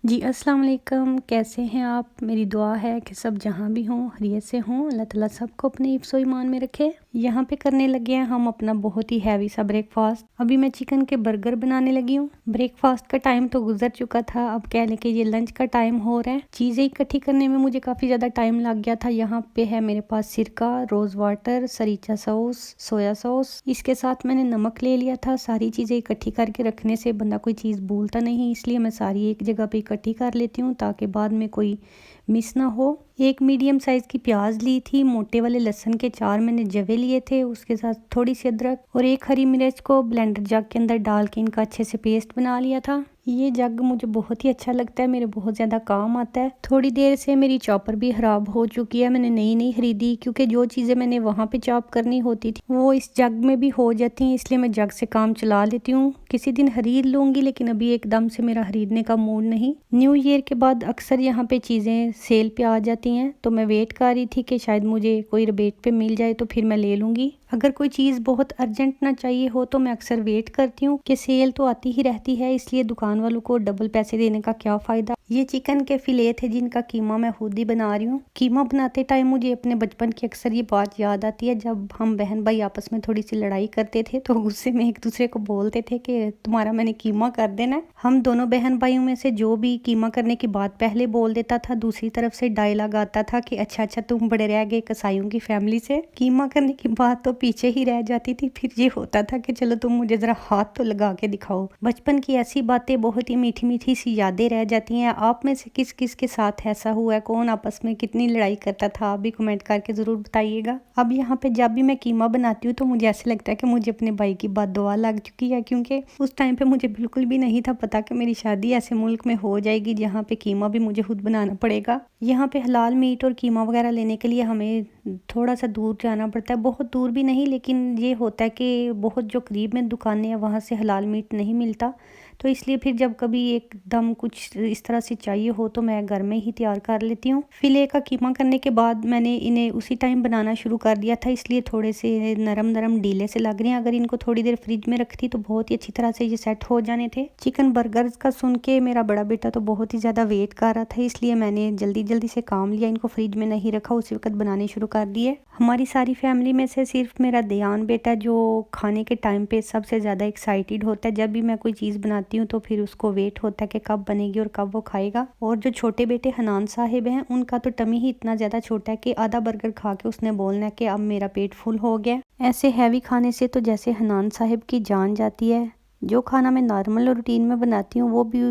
जी अस्सलाम वालेकुम। कैसे हैं आप? मेरी दुआ है कि सब जहाँ भी हों खैरियत से हों। अल्लाह ताला सबको अपने हिफ्ज़-ओ ईमान में रखे। यहाँ पे करने लगे हैं हम अपना बहुत ही हैवी सा ब्रेकफास्ट। अभी मैं चिकन के बर्गर बनाने लगी हूँ। ब्रेकफास्ट का टाइम तो गुजर चुका था, अब कह लें कि ये लंच का टाइम हो रहा है। चीज़ें इकट्ठी करने में मुझे काफ़ी ज़्यादा टाइम लग गया था। यहाँ पे है मेरे पास सिरका, rose water, sriracha sauce, soya sauce, इसके साथ मैंने नमक ले लिया था। सारी चीज़ें इकट्ठी करके रखने से बंदा कोई चीज़ भूलता नहीं, इसलिए मैं सारी एक जगह पे इकट्ठी कर लेती हूँ ताकि बाद में कोई मिस ना हो। एक मीडियम साइज़ की प्याज ली थी, मोटे वाले लहसुन के 4 मैंने जवे लिए थे, उसके साथ थोड़ी सी अदरक और एक हरी मिर्च को ब्लेंडर जग के अंदर डाल के इनका अच्छे से पेस्ट बना लिया था। ये जग मुझे बहुत ही अच्छा लगता है, मेरे बहुत ज़्यादा काम आता है। थोड़ी देर से मेरी चॉपर भी ख़राब हो चुकी है, मैंने नई नहीं खरीदी क्योंकि जो चीज़ें मैंने वहाँ पे चॉप करनी होती थी वो इस जग में भी हो जाती हैं, इसलिए मैं जग से काम चला लेती हूँ। किसी दिन खरीद लूँगी, लेकिन अभी एकदम से मेरा खरीदने का मूड नहीं। न्यू ईयर के बाद अक्सर यहाँ पे चीज़ें सेल पे आ जाती हैं, तो मैं वेट कर रही थी कि शायद मुझे कोई रिबेट पे मिल जाए तो फिर मैं ले लूँगी। अगर कोई चीज़ बहुत अर्जेंट ना चाहिए हो तो मैं अक्सर वेट करती हूँ कि सेल तो आती ही रहती है, इसलिए दुकान वालों को डबल पैसे देने का क्या फ़ायदा। ये चिकन के फिले थे जिनका कीमा मैं खुद ही बना रही हूँ। कीमा बनाते टाइम मुझे अपने बचपन की अक्सर ये बात याद आती है, जब हम बहन भाई आपस में थोड़ी सी लड़ाई करते थे तो गुस्से में एक दूसरे को बोलते थे कि तुम्हारा मैंने कीमा कर देना। हम दोनों बहन भाइयों में से जो भी कीमा करने की बात पहले बोल देता था, दूसरी तरफ से डायलॉग आता था कि अच्छा अच्छा तुम बड़े रह गए कसाईयों की फैमिली से। कीमा करने की बात तो पीछे ही रह जाती थी, फिर ये होता था कि चलो तुम मुझे जरा हाथ तो लगा के दिखाओ। बचपन की ऐसी बातें बहुत ही मीठी मीठी सी यादें रह जाती हैं। आप में से किस किस के साथ ऐसा हुआ है? कौन आपस में कितनी लड़ाई करता था? आप भी कमेंट करके जरूर बताइएगा। अब यहाँ पे जब भी मैं कीमा बनाती हूँ तो मुझे ऐसे लगता है कि मुझे अपने भाई की बात दुआ लग चुकी है, क्योंकि उस टाइम पे मुझे बिल्कुल भी नहीं था पता कि मेरी शादी ऐसे मुल्क में हो जाएगी जहाँ पे कीमा भी मुझे खुद बनाना पड़ेगा। यहाँ पे हलाल मीट और कीमा वगैरह लेने के लिए हमें थोड़ा सा दूर जाना पड़ता है, बहुत दूर भी नहीं, लेकिन ये होता है कि बहुत जो करीब में दुकानें हैं वहाँ से हलाल मीट नहीं मिलता, तो इसलिए फिर जब कभी एकदम कुछ इस तरह से चाहिए हो तो मैं घर में ही तैयार कर लेती हूँ। फिले का कीमा करने के बाद मैंने इन्हें उसी टाइम बनाना शुरू कर दिया था, इसलिए थोड़े से नरम नरम ढीले से लग रहे हैं। अगर इनको थोड़ी देर फ्रिज में रखती तो बहुत ही अच्छी तरह से ये सेट हो जाने थे। चिकन बर्गर्स का सुन के मेरा बड़ा बेटा तो बहुत ही ज़्यादा वेट कर रहा था, इसलिए मैंने जल्दी जल्दी से काम लिया, इनको फ्रिज में नहीं रखा, उसी वक्त बनाने शुरू कर दिए। हमारी सारी फैमिली में से सिर्फ मेरा दयान बेटा जो खाने के टाइम पे सबसे ज़्यादा एक्साइटेड होता है। जब भी मैं कोई चीज़ बनाती हूँ तो फिर उसको वेट होता है कि कब बनेगी और कब वो खाएगा। और जो छोटे बेटे हनान साहिब हैं, उनका तो टमी ही इतना ज़्यादा छोटा है कि आधा बर्गर खा के उसने बोलना है कि अब मेरा पेट फुल हो गया। ऐसे हैवी खाने से तो जैसे हनान साहिब की जान जाती है। जो खाना मैं नॉर्मल और रूटीन में बनाती हूँ वो भी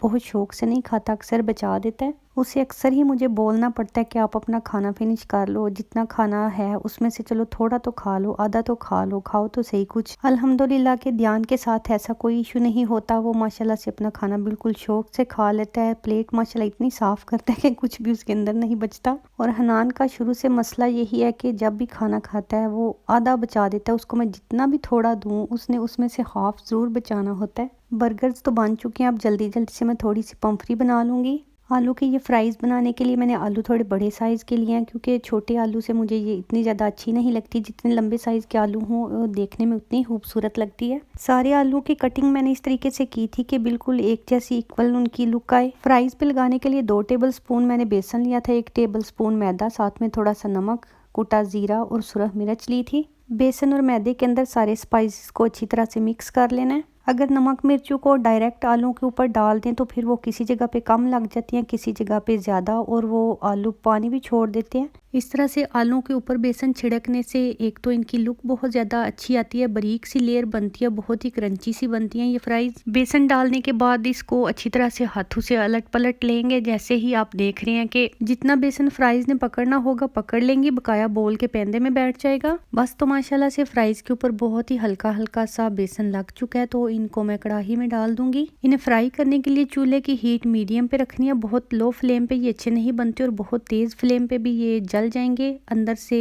बहुत शौक से नहीं खाता, अक्सर बचा देता है। उसे अक्सर ही मुझे बोलना पड़ता है कि आप अपना खाना फिनिश कर लो, जितना खाना है उसमें से चलो थोड़ा तो खा लो, आधा तो खा लो, खाओ तो सही कुछ। अल्हम्दुलिल्लाह के ध्यान के साथ ऐसा कोई इशू नहीं होता, वो माशाल्लाह से अपना खाना बिल्कुल शौक से खा लेता है। प्लेट माशाल्लाह इतनी साफ़ करता है कि कुछ भी उसके अंदर नहीं बचता। और हनान का शुरू से मसला यही है कि जब भी खाना खाता है वो आधा बचा देता है, उसको मैं जितना भी थोड़ा दूँ उसने उसमें से हाफ ज़रूर बचाना होता है। बर्गर्स तो बन चुके हैं, अब जल्दी जल्दी से मैं थोड़ी सी पम्फरी बना लूँगी। आलू के ये फ्राइज़ बनाने के लिए मैंने आलू थोड़े बड़े साइज़ के लिए हैं, क्योंकि छोटे आलू से मुझे ये इतनी ज़्यादा अच्छी नहीं लगती। जितने लंबे साइज़ के आलू हों देखने में उतनी खूबसूरत लगती है। सारे आलू की कटिंग मैंने इस तरीके से की थी कि बिल्कुल एक जैसी इक्वल उनकी लुक आए। फ्राइज़ पे लगाने के लिए 2 टेबल स्पून मैंने बेसन लिया था, 1 टेबल स्पून मैदा, साथ में थोड़ा सा नमक, कुटा ज़ीरा और सुरख मिर्च ली थी। बेसन और मैदे के अंदर सारे स्पाइसेस को अच्छी तरह से मिक्स कर लेना है। अगर नमक मिर्चों को डायरेक्ट आलू के ऊपर डाल दें तो फिर वो किसी जगह पे कम लग जाती हैं, किसी जगह पे ज़्यादा, और वो आलू पानी भी छोड़ देते हैं। इस तरह से आलू के ऊपर बेसन छिड़कने से एक तो इनकी लुक बहुत ज़्यादा अच्छी आती है, बारीक सी लेयर बनती है, बहुत ही क्रंची सी बनती हैं ये फ्राइज़। बेसन डालने के बाद इसको अच्छी तरह से हाथों से अलट पलट लेंगे। जैसे ही आप देख रहे हैं कि जितना बेसन फ्राइज़ ने पकड़ना होगा पकड़ लेंगे, बकाया बोल के पेंदे में बैठ जाएगा बस। तो माशाल्लाह से फ्राइज़ के ऊपर बहुत ही हल्का हल्का सा बेसन लग चुका है, तो इनको मैं कढ़ाई में डाल दूंगी। इन्हें फ्राई करने के लिए चूल्हे की हीट मीडियम पे रखनी है, बहुत लो फ्लेम पे ये अच्छे नहीं बनते और बहुत तेज़ फ्लेम पे भी ये जल जाएंगे, अंदर से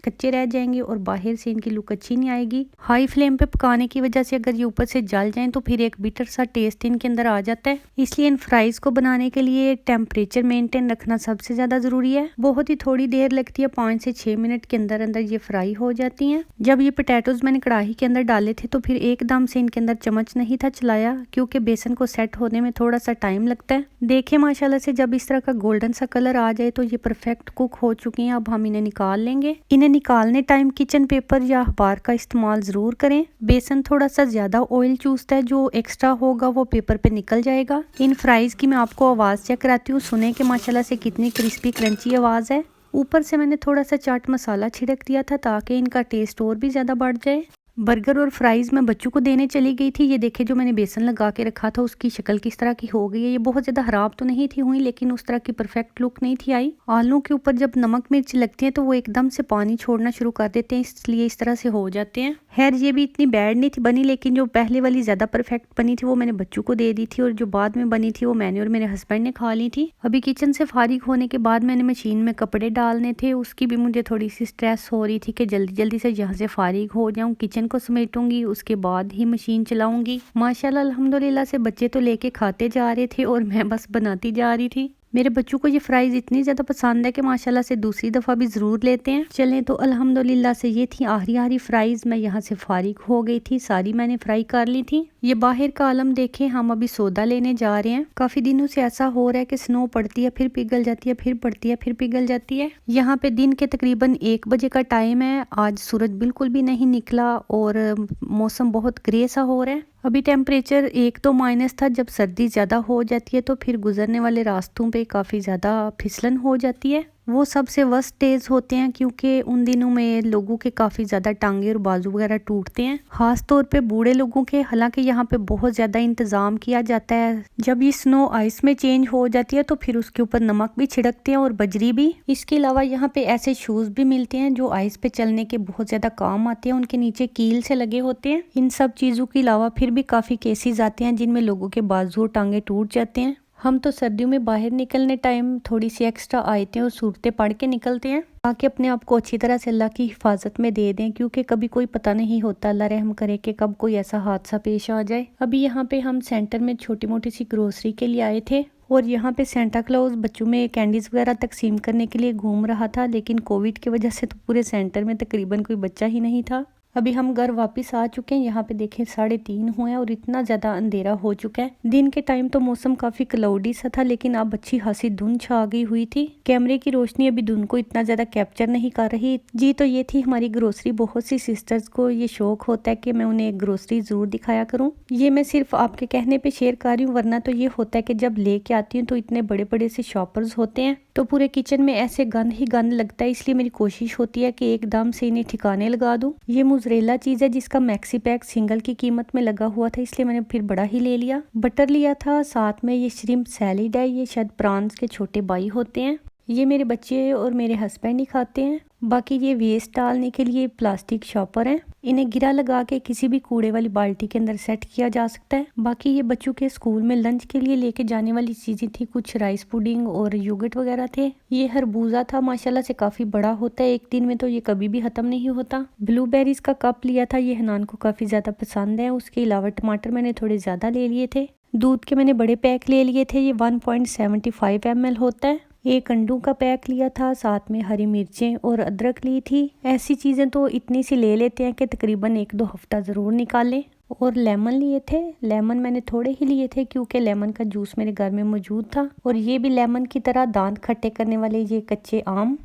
कच्चे रह जाएंगे और बाहर से इनकी लुक अच्छी नहीं आएगी। हाई फ्लेम पे पकाने की वजह से अगर ये ऊपर से जल जाएं तो फिर एक बिटर सा टेस्ट इनके अंदर आ जाता है। इसलिए इन फ्राइज को बनाने के लिए टेम्परेचर मेंटेन रखना सबसे ज्यादा जरूरी है। बहुत ही थोड़ी देर लगती है, 5 से 6 मिनट के अंदर अंदर ये फ्राई हो जाती हैं। जब ये पोटैटोज मैंने कढ़ाई के अंदर डाले थे तो फिर एकदम से इनके अंदर चम्मच नहीं था चलाया, क्योंकि बेसन को सेट होने में थोड़ा सा टाइम लगता है। देखें माशाल्लाह से जब इस तरह का गोल्डन सा कलर आ जाए तो ये परफेक्ट कुक हो चुकी हैं। अब हम इन्हें निकाल लेंगे। इन्हें निकालने टाइम किचन पेपर या अखबार का इस्तेमाल जरूर करें। बेसन थोड़ा सा ज्यादा ऑयल चूसता है, जो एक्स्ट्रा होगा वो पेपर पे निकल जाएगा। इन फ्राइज की मैं आपको आवाज चेक कराती हूँ, सुने कि माशाल्लाह से कितनी क्रिस्पी क्रंची आवाज है। ऊपर से मैंने थोड़ा सा चाट मसाला छिड़क दिया था ताकि इनका टेस्ट और भी ज्यादा बढ़ जाए। बर्गर और फ्राइज मैं बच्चों को देने चली गई थी। ये देखे जो मैंने बेसन लगा के रखा था उसकी शक्ल किस तरह की हो गई है। ये बहुत ज्यादा खराब तो नहीं थी हुई, लेकिन उस तरह की परफेक्ट लुक नहीं थी आई। आलू के ऊपर जब नमक मिर्च लगती है तो वो एकदम से पानी छोड़ना शुरू कर देते हैं, इसलिए इस तरह से हो जाते हैं। खैर ये भी इतनी बैड नहीं थी बनी, लेकिन जो पहले वाली ज्यादा परफेक्ट बनी थी वो मैंने बच्चों को दे दी थी, और जो बाद में बनी थी वो मैंने और मेरे हस्बैंड ने खा ली थी। अभी किचन से फारिग होने के बाद मैंने मशीन में कपड़े डालने थे, उसकी भी मुझे थोड़ी सी स्ट्रेस हो रही थी कि जल्दी जल्दी से यहाँ से फारिग हो जाऊँ, किचन को समेटूंगी, उसके बाद ही मशीन चलाऊंगी। माशाल्लाह अल्हम्दुलिल्लाह से बच्चे तो लेके खाते जा रहे थे और मैं बस बनाती जा रही थी। मेरे बच्चों को ये फ्राइज इतनी ज्यादा पसंद है कि माशाल्लाह से दूसरी दफा भी जरूर लेते हैं। चलें तो अल्हम्दुलिल्लाह से ये थी आखिरी फ्राइज। मैं यहाँ से फारिग हो गई थी, सारी मैंने फ्राई कर ली थी। ये बाहर का आलम देखें, हम अभी सौदा लेने जा रहे हैं। काफी दिनों से ऐसा हो रहा है कि स्नो पड़ती है फिर पिघल जाती है, फिर पड़ती है फिर पिघल जाती है। यहाँ पे दिन के तकरीबन 1 बजे का टाइम है। आज सूरज बिल्कुल भी नहीं निकला और मौसम बहुत ग्रे सा हो रहा है। अभी टेम्परेचर 1-2 माइनस था। जब सर्दी ज़्यादा हो जाती है तो फिर गुजरने वाले रास्तों पे काफ़ी ज़्यादा फिसलन हो जाती है। वो सबसे वर्स्ट डेज होते हैं, क्योंकि उन दिनों में लोगों के काफ़ी ज़्यादा टांगे और बाजू वगैरह टूटते हैं, खास तौर पे बूढ़े लोगों के। हालांकि यहाँ पे बहुत ज़्यादा इंतज़ाम किया जाता है। जब ये स्नो आइस में चेंज हो जाती है तो फिर उसके ऊपर नमक भी छिड़कते हैं और बजरी भी। इसके अलावा यहाँ पे ऐसे शूज़ भी मिलते हैं जो आइस पे चलने के बहुत ज़्यादा काम आते हैं। उनके नीचे कील से लगे होते हैं। इन सब चीज़ों के अलावा फिर भी काफ़ी केसेस आते हैं जिनमें लोगों के बाजू और टांगे टूट जाते हैं। हम तो सर्दियों में बाहर निकलने टाइम थोड़ी सी एक्स्ट्रा आयतें और सूरतें पढ़ के निकलते हैं ताकि अपने आप को अच्छी तरह से अल्लाह की हिफाजत में दे दें, क्योंकि कभी कोई पता नहीं होता, अल्लाह रहम करे कि कब कोई ऐसा हादसा पेश आ जाए। अभी यहाँ पे हम सेंटर में छोटी मोटी सी ग्रोसरी के लिए आए थे और यहाँ पे सेंटा क्लॉज बच्चों में कैंडीज वगैरह तकसीम करने के लिए घूम रहा था, लेकिन कोविड की वजह से तो पूरे सेंटर में तकरीबन कोई बच्चा ही नहीं था। अभी हम घर वापस आ चुके हैं। यहाँ पे देखें 3:30 हुए हैं और इतना ज्यादा अंधेरा हो चुका है। दिन के टाइम तो मौसम काफी क्लाउडी सा था, लेकिन अब अच्छी खासी धुंध छा गई हुई थी। कैमरे की रोशनी अभी धुंध को इतना ज्यादा कैप्चर नहीं कर रही जी। तो ये थी हमारी ग्रोसरी। बहुत सी सिस्टर्स को ये शौक होता है कि मैं उन्हें ग्रोसरी जरूर दिखाया करूँ। ये मैं सिर्फ आपके कहने पे शेयर कर रही हूँ, वरना तो ये होता है कि जब लेके आती हूँ तो इतने बड़े बड़े से शॉपर्स होते हैं तो पूरे किचन में ऐसे गंद ही गंद लगता है। इसलिए मेरी कोशिश होती है कि एकदम से इन्हें ठिकाने लगा दूं। ये मोज़रेला चीज है जिसका मैक्सी पैक सिंगल की कीमत में लगा हुआ था, इसलिए मैंने फिर बड़ा ही ले लिया। बटर लिया था, साथ में ये श्रिम्प सैलिड है। ये शायद प्रॉन्स के छोटे बाई होते हैं। ये मेरे बच्चे और मेरे हस्बैंड ही खाते हैं। बाकी ये वेस्ट डालने के लिए प्लास्टिक शॉपर है। इन्हें गिरा लगा के किसी भी कूड़े वाली बाल्टी के अंदर सेट किया जा सकता है। बाकी ये बच्चों के स्कूल में लंच के लिए लेके जाने वाली चीजें थी। कुछ राइस पुडिंग और योगर्ट वगैरह थे। ये खरबूजा था, माशाल्लाह से काफी बड़ा होता है। एक दिन में तो ये कभी भी खत्म नहीं होता। ब्लूबेरीज का कप लिया था, ये हनान को काफी ज्यादा पसंद है। उसके अलावा टमाटर मैंने थोड़े ज्यादा ले लिए थे। दूध के मैंने बड़े पैक ले लिए थे। ये 1.75 ml होता है। एक अंडों का पैक लिया था, साथ में हरी मिर्चें और अदरक ली थी। ऐसी चीजें तो इतनी सी ले लेते हैं कि तकरीबन 1-2 हफ्ता जरूर निकालें। और लेमन लिए थे। लेमन मैंने थोड़े ही लिए थे क्योंकि लेमन का जूस मेरे घर में मौजूद था। और ये भी लेमन की तरह दांत खट्टे करने वाले ये कच्चे आम,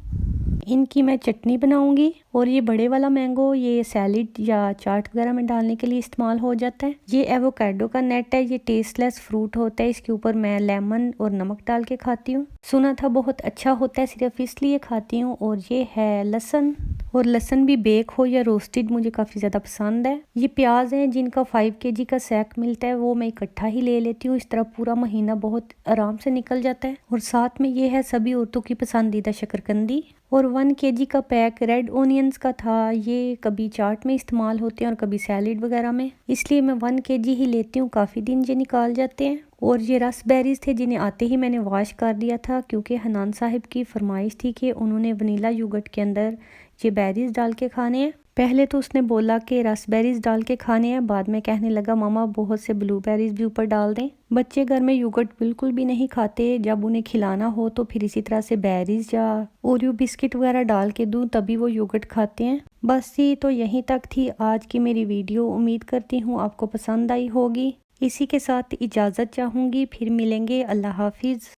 इनकी मैं चटनी बनाऊंगी। और ये बड़े वाला मैंगो ये सैलिड या चाट वगैरह में डालने के लिए इस्तेमाल हो जाता है। ये एवोकाडो का नेट है। ये टेस्टलेस फ्रूट होता है। इसके ऊपर मैं लेमन और नमक डाल के खाती हूँ। सुना था बहुत अच्छा होता है, सिर्फ इसलिए खाती हूँ। और ये है लहसुन, और लहसुन भी बेक हो या रोस्टेड मुझे काफ़ी ज़्यादा पसंद है। ये प्याज हैं जिनका 5 kg का सैक मिलता है, वो मैं इकट्ठा ही ले लेती हूँ। इस तरह पूरा महीना बहुत आराम से निकल जाता है। और साथ में ये है सभी औरतों की पसंदीदा शकरकंदी। और 1 kg का पैक रेड ओनियंस का था। ये कभी चाट में इस्तेमाल होते हैं और कभी सैलिड वगैरह में, इसलिए मैं 1 kg ही लेती हूँ। काफ़ी दिन ये निकाल जाते हैं। और ये रसबेरीज थे जिन्हें आते ही मैंने वॉश कर दिया था, क्योंकि हनान साहिब की फरमाइश थी कि उन्होंने वनीला योगर्ट के अंदर ये बेरीज डाल के खाने हैं। पहले तो उसने बोला कि रास्पबेरीज डाल के खाने हैं, बाद में कहने लगा मामा बहुत से ब्लूबेरीज भी ऊपर डाल दें। बच्चे घर में योगर्ट बिल्कुल भी नहीं खाते, जब उन्हें खिलाना हो तो फिर इसी तरह से बेरीज या ओरियो बिस्किट वगैरह डाल के दूं तभी वो योगर्ट खाते हैं। बस ये तो यहीं तक थी आज की मेरी वीडियो। उम्मीद करती हूँ आपको पसंद आई होगी। इसी के साथ इजाज़त चाहूँगी, फिर मिलेंगे। अल्लाह हाफिज़।